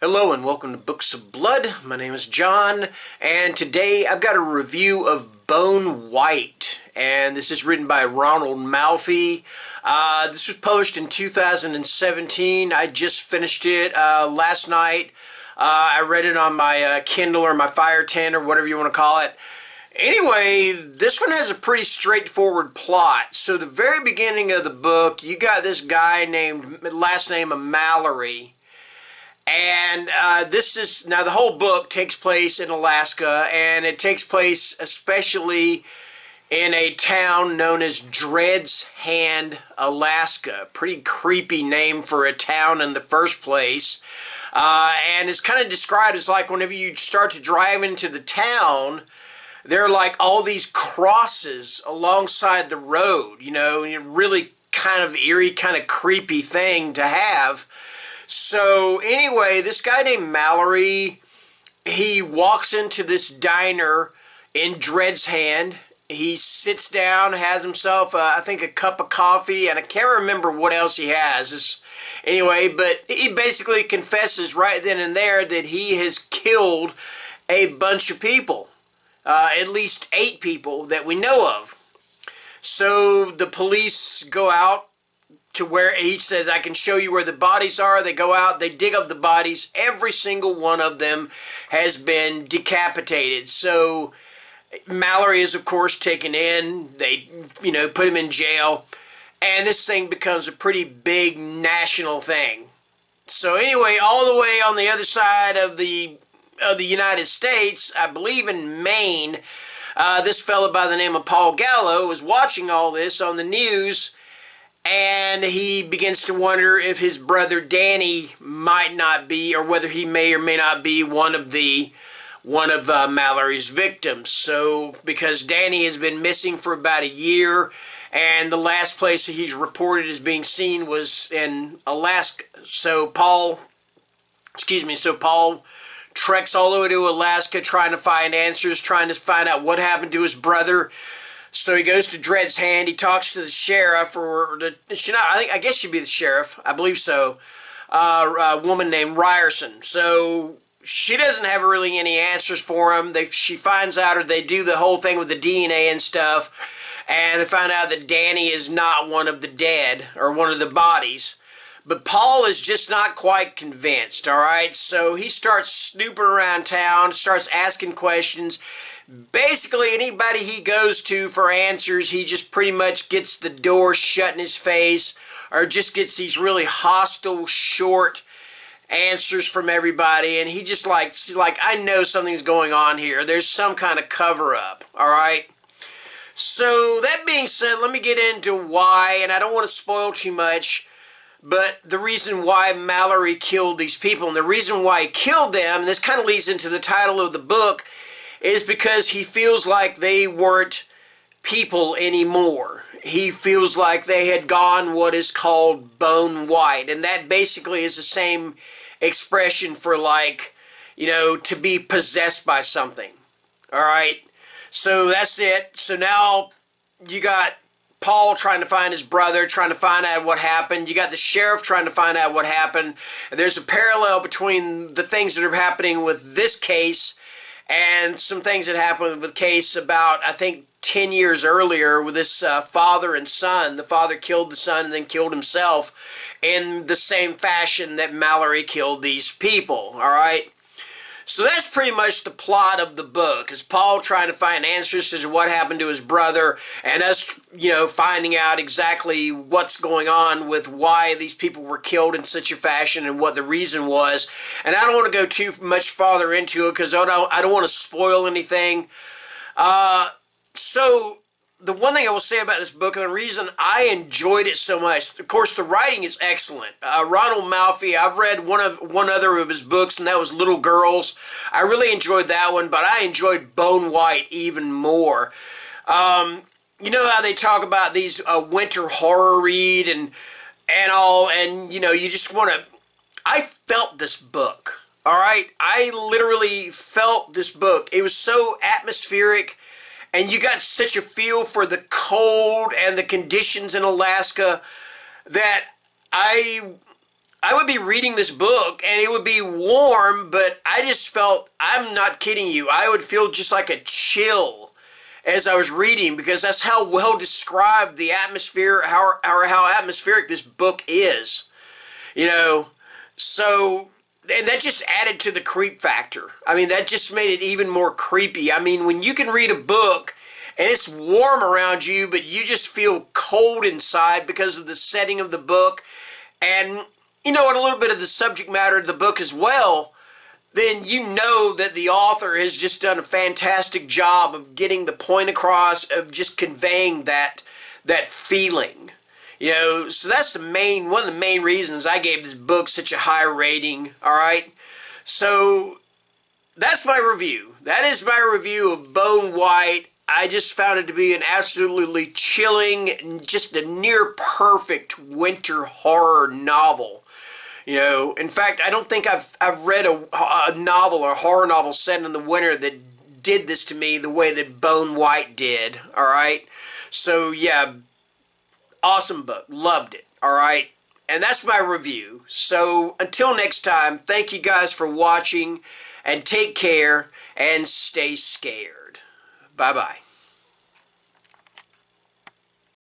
Hello and welcome to Books of Blood. My name is John, and today I've got a review of Bone White, and this is written by Ronald Malfi. This was published in 2017. I just finished it last night. I read it on my Kindle or my Fire 10 or whatever you want to call it. Anyway, this one has a pretty straightforward plot. So the very beginning of the book, you got this guy named, last name of Mallory. And now the whole book takes place in Alaska, and it takes place especially in a town known as Dred's Hand, Alaska. Pretty creepy name for a town in the first place. And it's kind of described as like whenever you start to drive into the town, there are like all these crosses alongside the road, you know, really kind of eerie, kind of creepy thing to have. So anyway, this guy named Mallory, he walks into this diner in Dred's Hand. He sits down, has himself, I think, a cup of coffee, and I can't remember what else he has. Anyway, but he basically confesses right then and there that he has killed a bunch of people, at least 8 people that we know of. So the police go out to where he says, I can show you where the bodies are. They go out, they dig up the bodies. Every single one of them has been decapitated. So Mallory is, of course, taken in. They, put him in jail. And this thing becomes a pretty big national thing. So anyway, all the way on the other side of the United States, I believe in Maine, this fella by the name of Paul Gallo was watching all this on the news. And he begins to wonder if his brother Danny might not be, or whether he may or may not be one of Mallory's victims. So, because Danny has been missing for about a year, and the last place that he's reported as being seen was in Alaska. So Paul treks all the way to Alaska, trying to find answers, trying to find out what happened to his brother. So he goes to Dred's Hand. He talks to the sheriff, I guess she'd be the sheriff. I believe so. A woman named Ryerson. So she doesn't have really any answers for him. She finds out, or they do the whole thing with the DNA and stuff, and they find out that Danny is not one of the dead, or one of the bodies. But Paul is just not quite convinced, all right? So he starts snooping around town, starts asking questions. Basically, anybody he goes to for answers, he just pretty much gets the door shut in his face, or just gets these really hostile, short answers from everybody, and he just like, I know something's going on here. There's some kind of cover-up, all right? So, that being said, let me get into why, and I don't want to spoil too much, but the reason why Mallory killed these people, and the reason why he killed them, and this kind of leads into the title of the book, is because he feels like they weren't people anymore. He feels like they had gone what is called bone white. And that basically is the same expression for like, to be possessed by something. Alright? So that's it. So now you got Paul trying to find his brother, trying to find out what happened. You got the sheriff trying to find out what happened. And there's a parallel between the things that are happening with this case and some things that happened with the case about, I think, 10 years earlier with this father and son. The father killed the son and then killed himself in the same fashion that Mallory killed these people, all right? So that's pretty much the plot of the book, is Paul trying to find answers to what happened to his brother, and us, finding out exactly what's going on with why these people were killed in such a fashion and what the reason was. And I don't want to go too much farther into it because I don't want to spoil anything. So the one thing I will say about this book, and the reason I enjoyed it so much, of course, the writing is excellent. Ronald Malfi, I've read one other of his books, and that was Little Girls. I really enjoyed that one, but I enjoyed Bone White even more. You know how they talk about these winter horror read and all, and you just want to. I felt this book. All right, I literally felt this book. It was so atmospheric. And you got such a feel for the cold and the conditions in Alaska that I I would be reading this book and it would be warm, but I just felt, I'm not kidding you, I would feel just like a chill as I was reading, because that's how well described the atmosphere, how atmospheric this book is. You know, so, and that just added to the creep factor. I mean, that just made it even more creepy. I mean, when you can read a book and it's warm around you, but you just feel cold inside because of the setting of the book, and, you know, and a little bit of the subject matter of the book as well, then you know that the author has just done a fantastic job of getting the point across, of just conveying that feeling. You know, so that's one of the main reasons I gave this book such a high rating, all right? So that's my review. That is my review of Bone White. I just found it to be an absolutely chilling, just a near perfect winter horror novel. You know, in fact, I don't think I've read a novel or a horror novel set in the winter that did this to me the way that Bone White did, all right? So, yeah, awesome book. Loved it, all right? And that's my review. So, until next time, thank you guys for watching, and take care, and stay scared. Bye-bye.